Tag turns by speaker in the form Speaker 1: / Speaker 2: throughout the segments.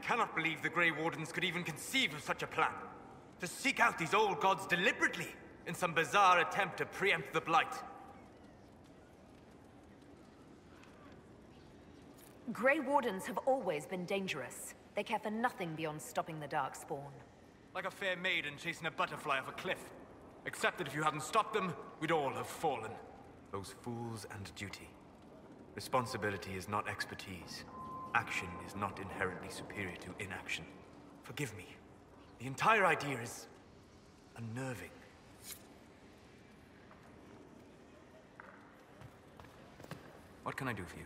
Speaker 1: cannot believe the Grey Wardens could even conceive of such a plan. To seek out these old gods deliberately, in some bizarre attempt to preempt the Blight.
Speaker 2: Grey Wardens have always been dangerous. They care for nothing beyond stopping the Darkspawn.
Speaker 1: Like a fair maiden chasing a butterfly off a cliff. Except that if you hadn't stopped them, we'd all have fallen. Those fools and duty. Responsibility is not expertise. Action is not inherently superior to inaction. Forgive me. The entire idea is unnerving. What can I do for you?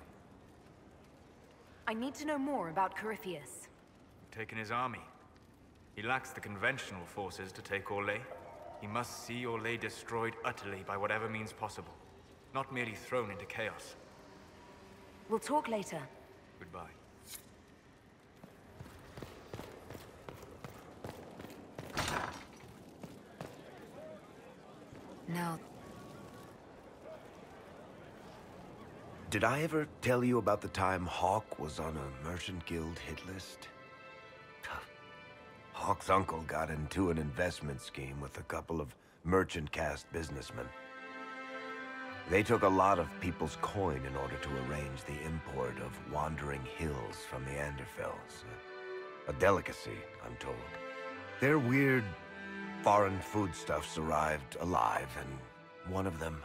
Speaker 2: I need to know more about Corypheus.
Speaker 1: You've taken his army. He lacks the conventional forces to take Orlais. He must see Orlais destroyed utterly by whatever means possible. Not merely thrown into chaos.
Speaker 2: We'll talk later.
Speaker 1: Goodbye.
Speaker 2: Now...
Speaker 3: Did I ever tell you about the time Hawk was on a Merchant Guild hit list? Hawk's uncle got into an investment scheme with a couple of merchant caste businessmen. They took a lot of people's coin in order to arrange the import of wandering hills from the Anderfells. A delicacy, I'm told. Their weird, foreign foodstuffs arrived alive, and one of them,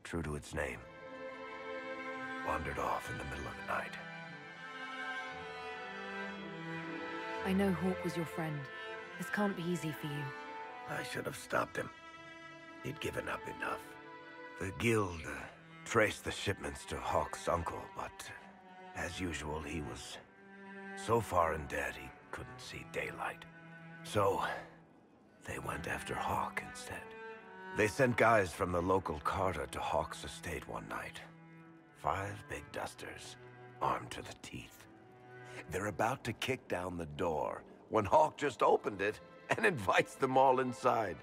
Speaker 3: true to its name, wandered off in the middle of the night.
Speaker 2: I know Hawk was your friend. This can't be easy for you.
Speaker 3: I should have stopped him. He'd given up enough. The guild traced the shipments to Hawk's uncle, but as usual, he was so far in debt he couldn't see daylight. So they went after Hawk instead. They sent guys from the local carter to Hawk's estate one night. 5 big dusters, armed to the teeth. They're about to kick down the door when Hawk just opened it and invites them all inside.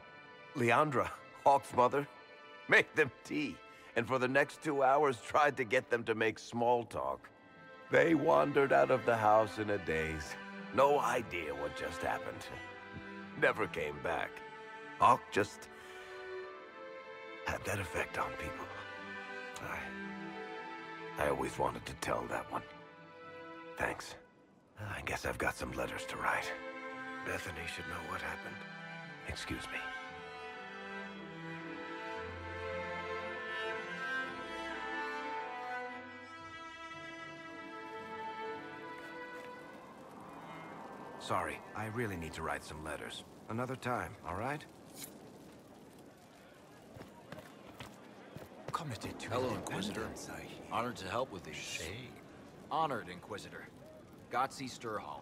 Speaker 3: Leandra, Hawk's mother, made them tea, and for the next 2 hours tried to get them to make small talk. They wandered out of the house in a daze. No idea what just happened. Never came back. Hawk just had that effect on people. I always wanted to tell that one. Thanks. I guess I've got some letters to write. Bethany should know what happened. Excuse me. Sorry, I really need to write some letters. Another time, all right?
Speaker 4: Hello, Inquisitor. Honored to help with these. Honored, Inquisitor. Gotzi Sturhall.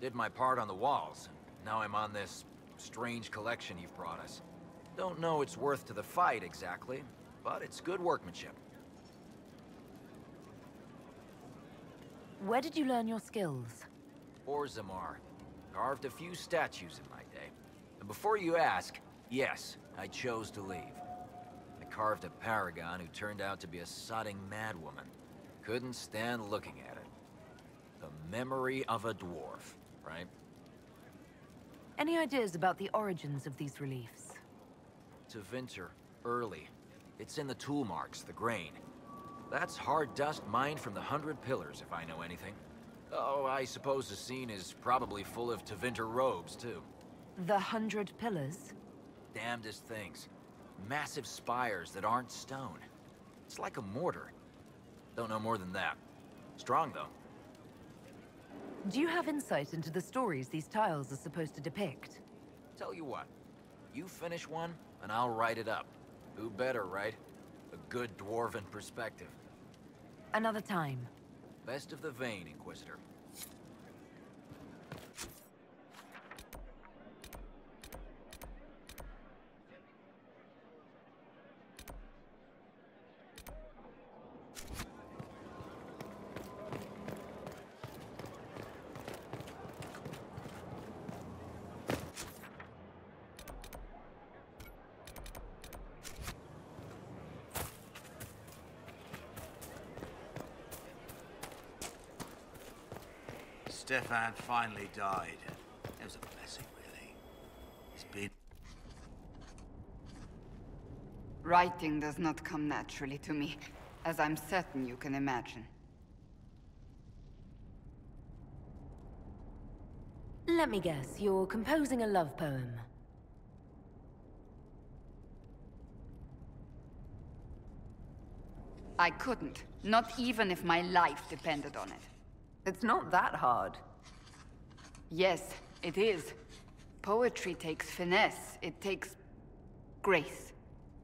Speaker 4: Did my part on the walls. Now I'm on this strange collection you've brought us. Don't know its worth to the fight exactly, but it's good workmanship.
Speaker 2: Where did you learn your skills?
Speaker 4: Orzammar. Carved a few statues in my day. And before you ask, yes, I chose to leave. I carved a paragon who turned out to be a sodding madwoman. Couldn't stand looking at it. The memory of a dwarf, right?
Speaker 2: Any ideas about the origins of these reliefs?
Speaker 4: Tevinter, early. It's in the tool marks, the grain. That's hard dust mined from the 100 Pillars, if I know anything. Oh, I suppose the scene is probably full of Tevinter robes, too.
Speaker 2: The 100 Pillars?
Speaker 4: Damnedest things. Massive spires that aren't stone. It's like a mortar. Don't know more than that. Strong, though.
Speaker 2: Do you have insight into the stories these tiles are supposed to depict?
Speaker 4: Tell you what. You finish one, and I'll write it up. Who better, right? A good dwarven perspective.
Speaker 2: Another time.
Speaker 4: Best of the vein, Inquisitor.
Speaker 5: Stefan finally died. It was a blessing, really. He's been...
Speaker 6: Writing does not come naturally to me, as I'm certain you can imagine.
Speaker 2: Let me guess, you're composing a love poem.
Speaker 6: I couldn't. Not even if my life depended on it.
Speaker 2: It's not that hard.
Speaker 6: Yes, it is. Poetry takes finesse. It takes... grace.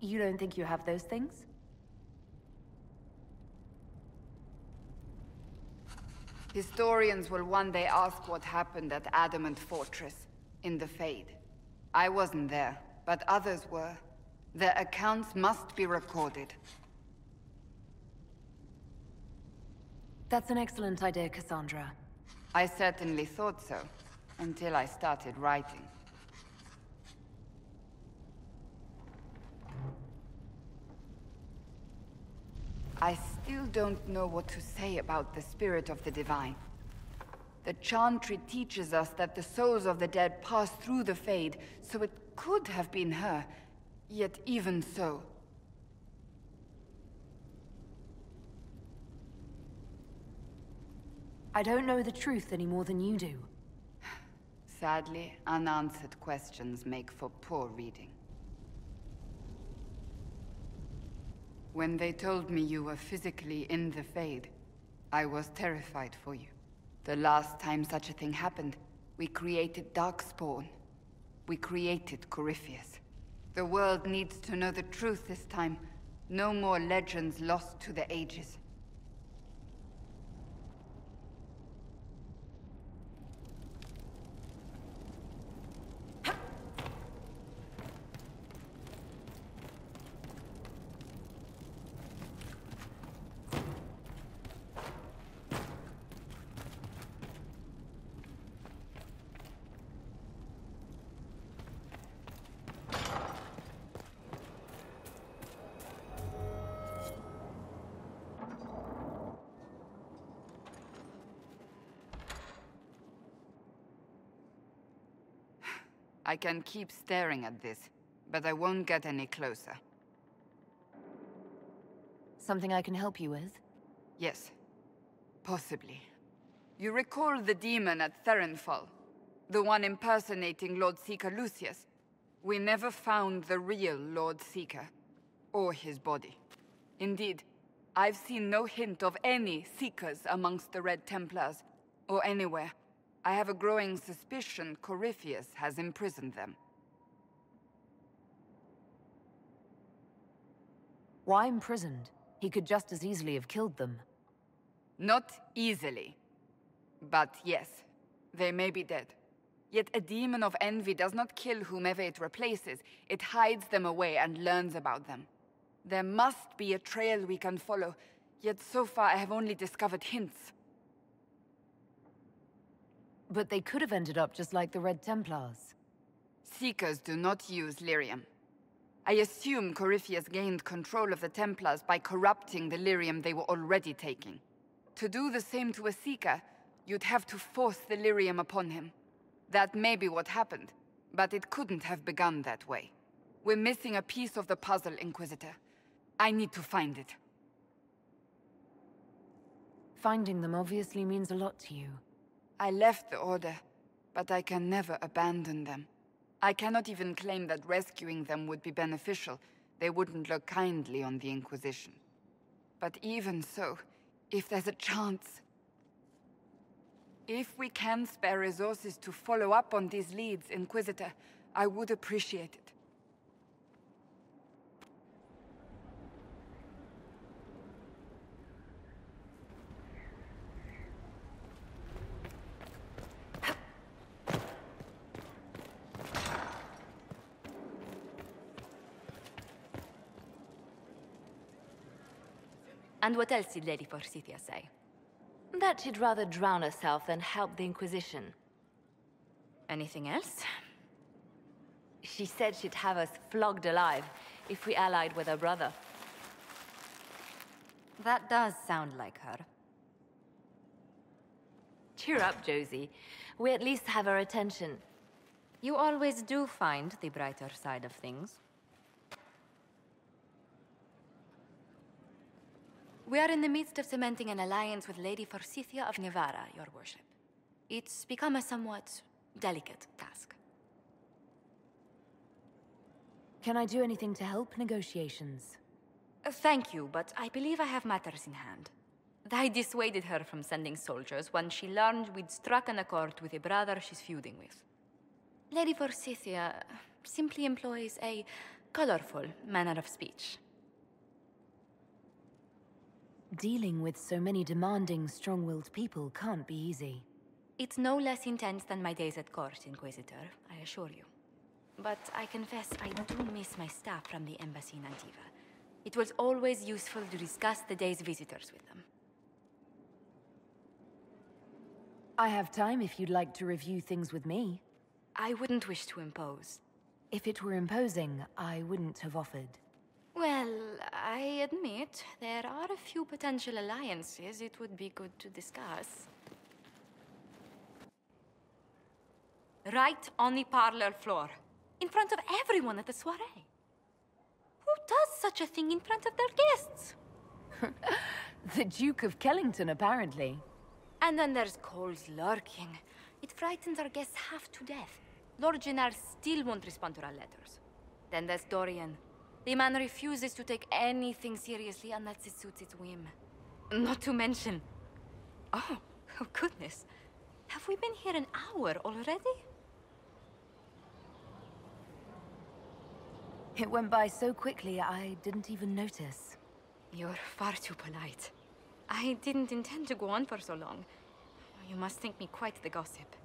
Speaker 2: You don't think you have those things?
Speaker 6: Historians will one day ask what happened at Adamant Fortress, in the Fade. I wasn't there, but others were. Their accounts must be recorded.
Speaker 2: That's an excellent idea, Cassandra.
Speaker 6: I certainly thought so, until I started writing. I still don't know what to say about the spirit of the divine. The Chantry teaches us that the souls of the dead pass through the Fade, so it could have been her. Yet even so...
Speaker 2: I don't know the truth any more than you do.
Speaker 6: Sadly, unanswered questions make for poor reading. When they told me you were physically in the Fade, I was terrified for you. The last time such a thing happened, we created Darkspawn. We created Corypheus. The world needs to know the truth this time. No more legends lost to the ages. I can keep staring at this, but I won't get any closer.
Speaker 2: Something I can help you with?
Speaker 6: Yes. Possibly. You recall the demon at Therenfall? The one impersonating Lord Seeker Lucius? We never found the real Lord Seeker, or his body. Indeed, I've seen no hint of any Seekers amongst the Red Templars, or anywhere. I have a growing suspicion Corypheus has imprisoned them.
Speaker 2: Why imprisoned? He could just as easily have killed them.
Speaker 6: Not easily. But yes, they may be dead. Yet a demon of envy does not kill whomever it replaces. It hides them away and learns about them. There must be a trail we can follow, yet so far I have only discovered hints.
Speaker 2: But they could have ended up just like the Red Templars.
Speaker 6: Seekers do not use lyrium. I assume Corypheus gained control of the Templars by corrupting the lyrium they were already taking. To do the same to a Seeker, you'd have to force the lyrium upon him. That may be what happened, but it couldn't have begun that way. We're missing a piece of the puzzle, Inquisitor. I need to find it.
Speaker 2: Finding them obviously means a lot to you.
Speaker 6: I left the Order, but I can never abandon them. I cannot even claim that rescuing them would be beneficial. They wouldn't look kindly on the Inquisition. But even so, if there's a chance... If we can spare resources to follow up on these leads, Inquisitor, I would appreciate it.
Speaker 7: And what else did Lady Forsythia say?
Speaker 2: That she'd rather drown herself than help the Inquisition.
Speaker 7: Anything else? She said she'd have us flogged alive if we allied with her brother.
Speaker 8: That does sound like her.
Speaker 7: Cheer up, Josie. We at least have her attention. You always do find the brighter side of things. We are in the midst of cementing an alliance with Lady Forsythia of Navarra, your worship. It's become a somewhat delicate task.
Speaker 2: Can I do anything to help negotiations?
Speaker 7: Thank you, but I believe I have matters in hand. I dissuaded her from sending soldiers when she learned we'd struck an accord with a brother she's feuding with. Lady Forsythia simply employs a colorful manner of speech.
Speaker 2: Dealing with so many demanding, strong-willed people can't be easy.
Speaker 7: It's no less intense than my days at court, Inquisitor, I assure you. But I confess I do miss my staff from the embassy in Antiva. It was always useful to discuss the day's visitors with them.
Speaker 2: I have time if you'd like to review things with me.
Speaker 7: I wouldn't wish to impose.
Speaker 2: If it were imposing, I wouldn't have offered.
Speaker 7: Well, I admit there are a few potential alliances it would be good to discuss. Right on the parlor floor, in front of everyone at the soiree. Who does such a thing in front of their guests?
Speaker 2: The Duke of Kellington, apparently.
Speaker 7: And then there's Cole's lurking. It frightens our guests half to death. Lord Gennar still won't respond to our letters. Then there's Dorian. The man refuses to take anything seriously unless it suits its whim. Not to mention... Oh goodness. Have we been here an hour already?
Speaker 2: It went by so quickly, I didn't even notice.
Speaker 7: You're far too polite. I didn't intend to go on for so long. You must think me quite the gossip.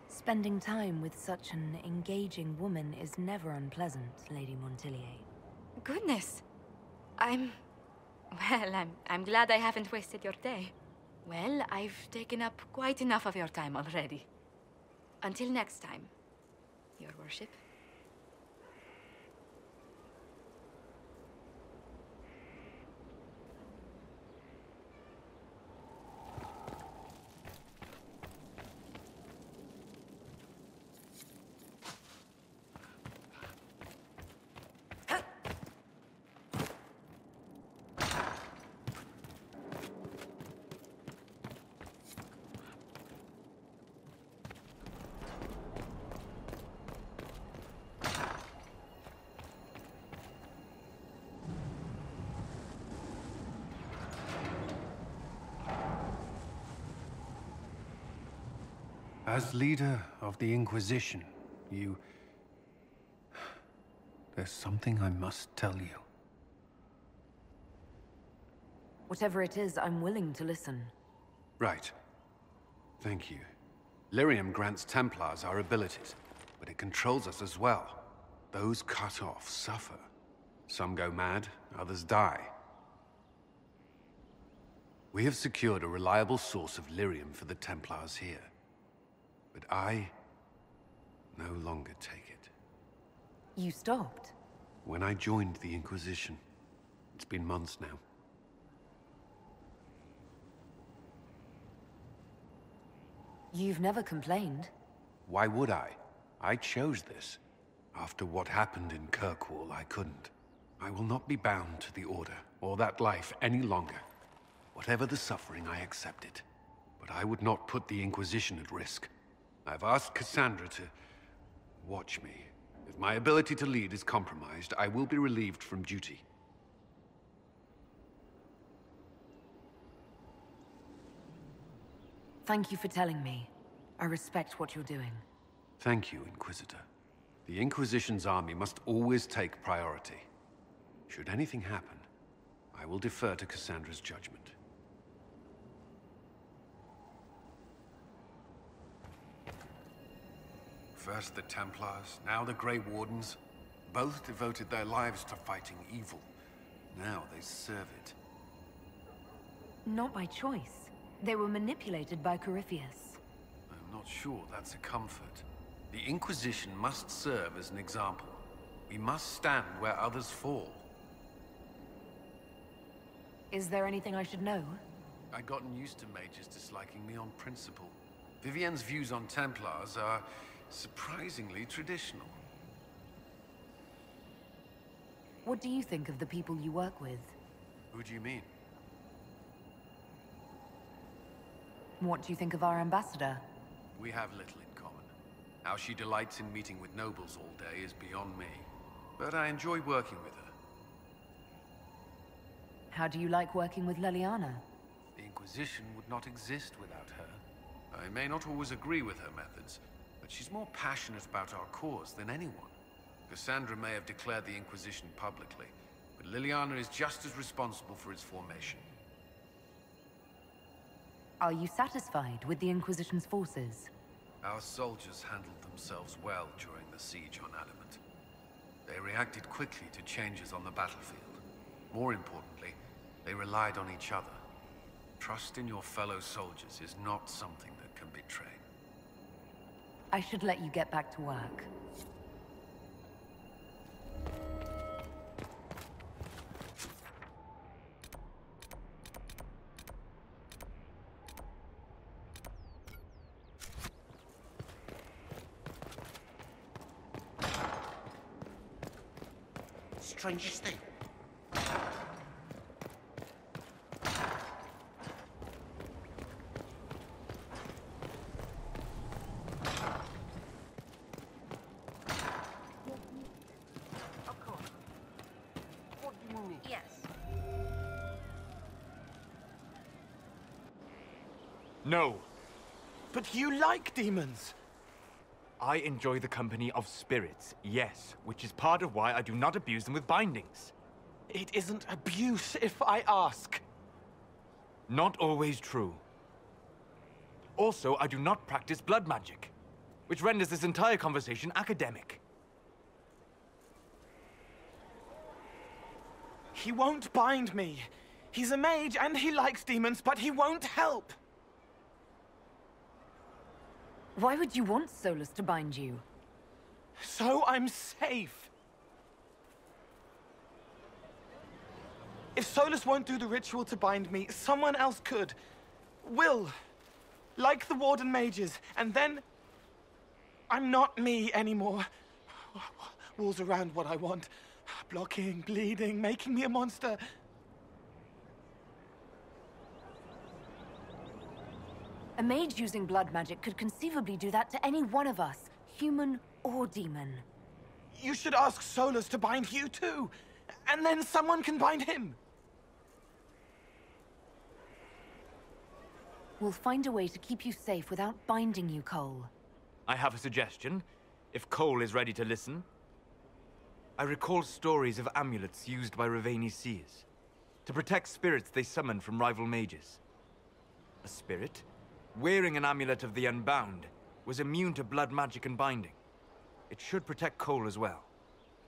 Speaker 2: Spending time with such an engaging woman is never unpleasant, Lady Montillier.
Speaker 7: Goodness. I'm glad I haven't wasted your day. Well, I've taken up quite enough of your time already. Until next time, your worship.
Speaker 8: As leader of the Inquisition, there's something I must tell you.
Speaker 2: Whatever it is, I'm willing to listen.
Speaker 8: Right. Thank you. Lyrium grants Templars our abilities, but it controls us as well. Those cut off suffer. Some go mad, others die. We have secured a reliable source of lyrium for the Templars here. But I no longer take it.
Speaker 2: You stopped?
Speaker 8: When I joined the Inquisition. It's been months now.
Speaker 2: You've never complained.
Speaker 8: Why would I? I chose this. After what happened in Kirkwall, I couldn't. I will not be bound to the Order, or that life any longer. Whatever the suffering, I accept it. But I would not put the Inquisition at risk. I've asked Cassandra to watch me. If my ability to lead is compromised, I will be relieved from duty.
Speaker 2: Thank you for telling me. I respect what you're doing.
Speaker 8: Thank you, Inquisitor. The Inquisition's army must always take priority. Should anything happen, I will defer to Cassandra's judgment. First the Templars, now the Grey Wardens. Both devoted their lives to fighting evil. Now they serve it.
Speaker 2: Not by choice. They were manipulated by Corypheus.
Speaker 8: I'm not sure that's a comfort. The Inquisition must serve as an example. We must stand where others fall.
Speaker 2: Is there anything I should know?
Speaker 8: I'd gotten used to mages disliking me on principle. Vivienne's views on Templars are surprisingly traditional.
Speaker 2: What do you think of the people you work with?
Speaker 8: Who do you mean?
Speaker 2: What do you think of our ambassador?
Speaker 8: We have little in common. How she delights in meeting with nobles all day is beyond me. But I enjoy working with her.
Speaker 2: How do you like working with Leliana?
Speaker 8: The Inquisition would not exist without her. I may not always agree with her methods, but she's more passionate about our cause than anyone. Cassandra may have declared the Inquisition publicly, but Leliana is just as responsible for its formation.
Speaker 2: Are you satisfied with the Inquisition's forces?
Speaker 8: Our soldiers handled themselves well during the siege on Adamant. They reacted quickly to changes on the battlefield. More importantly, they relied on each other. Trust in your fellow soldiers is not something that can be trained.
Speaker 2: I should let you get back to work.
Speaker 5: Strangest thing.
Speaker 7: Yes.
Speaker 1: No.
Speaker 9: But you like demons!
Speaker 1: I enjoy the company of spirits, yes, which is part of why I do not abuse them with bindings.
Speaker 9: It isn't abuse if I ask.
Speaker 1: Not always true. Also, I do not practice blood magic, which renders this entire conversation academic.
Speaker 9: He won't bind me. He's a mage and he likes demons, but he won't help.
Speaker 2: Why would you want Solus to bind you?
Speaker 9: So I'm safe. If Solus won't do the ritual to bind me, someone else could. Will. Like the Warden mages, and then I'm not me anymore. Walls around what I want. Blocking, bleeding, making me a monster.
Speaker 2: A mage using blood magic could conceivably do that to any one of us, human or demon.
Speaker 9: You should ask Solus to bind you too, and then someone can bind him.
Speaker 2: We'll find a way to keep you safe without binding you, Cole.
Speaker 1: I have a suggestion, if Cole is ready to listen. I recall stories of amulets used by Raveni seers to protect spirits they summoned from rival mages. A spirit, wearing an amulet of the Unbound, was immune to blood magic and binding. It should protect Cole as well.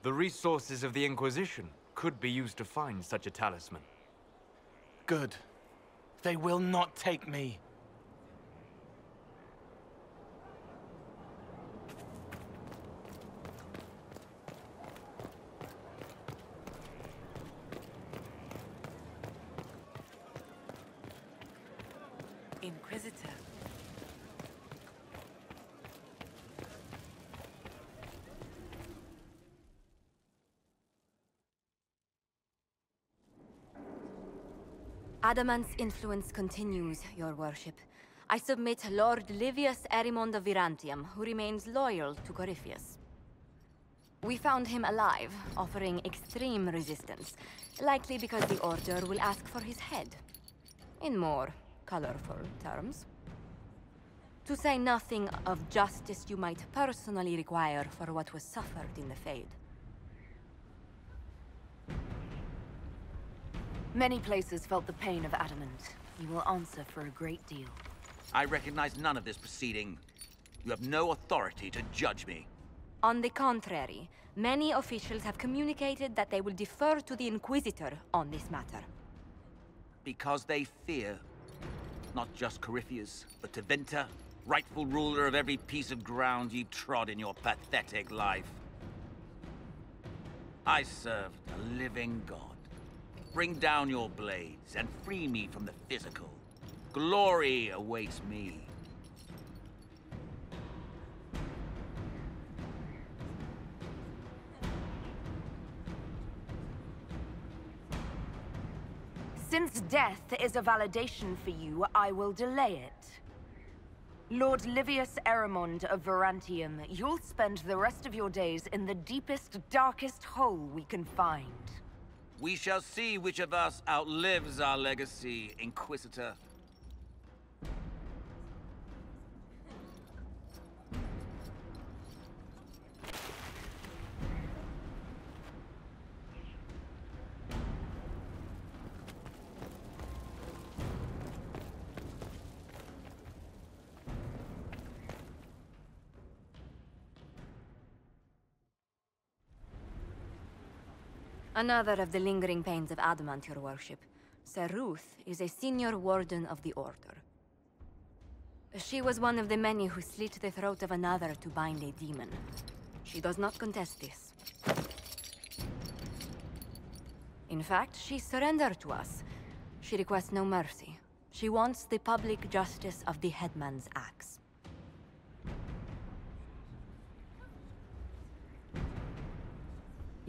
Speaker 1: The resources of the Inquisition could be used to find such a talisman.
Speaker 9: Good. They will not take me.
Speaker 2: Inquisitor.
Speaker 7: Adamant's influence continues, your worship. I submit Lord Livius Erimond of Virantium, who remains loyal to Corypheus. We found him alive, offering extreme resistance, likely because the Order will ask for his head. In more colorful terms. To say nothing of justice you might personally require for what was suffered in the Fade.
Speaker 2: Many places felt the pain of Adamant. You will answer for a great deal.
Speaker 5: I recognize none of this proceeding. You have no authority to judge me.
Speaker 7: On the contrary, many officials have communicated that they will defer to the Inquisitor on this matter.
Speaker 5: Because they fear. Not just Corypheus, but Tevinter, rightful ruler of every piece of ground you trod in your pathetic life. I serve the living God. Bring down your blades and free me from the physical. Glory awaits me.
Speaker 2: Since death is a validation for you, I will delay it. Lord Livius Eramond of Verantium, you'll spend the rest of your days in the deepest, darkest hole we can find.
Speaker 5: We shall see which of us outlives our legacy, Inquisitor.
Speaker 7: Another of the lingering pains of adamant, your worship. Sir Ruth is a senior warden of the Order. She was one of the many who slit the throat of another to bind a demon. She does not contest this. In fact, she surrendered to us. She requests no mercy. She wants the public justice of the headman's axe.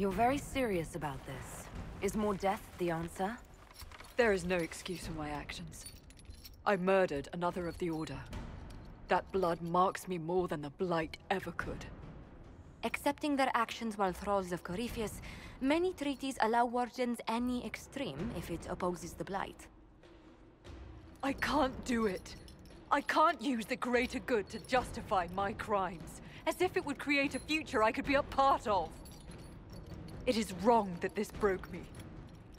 Speaker 2: You're very serious about this. Is more death the answer?
Speaker 10: There is no excuse for my actions. I murdered another of the Order. That blood marks me more than the Blight ever could.
Speaker 7: Accepting their actions while thralls of Corypheus, many treaties allow wardens any extreme if it opposes the Blight.
Speaker 10: I can't do it. I can't use the greater good to justify my crimes, as if it would create a future I could be a part of. It is wrong that this broke me.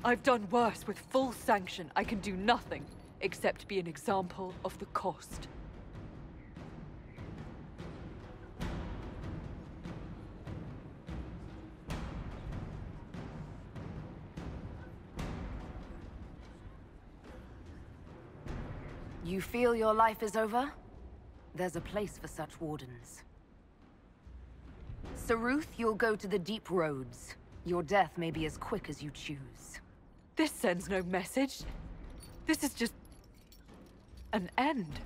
Speaker 10: I've done worse with full sanction. I can do nothing except be an example of the cost.
Speaker 2: You feel your life is over? There's a place for such wardens. Sir Ruth, you'll go to the deep roads. Your death may be as quick as you choose.
Speaker 10: This sends no message. This is just an end.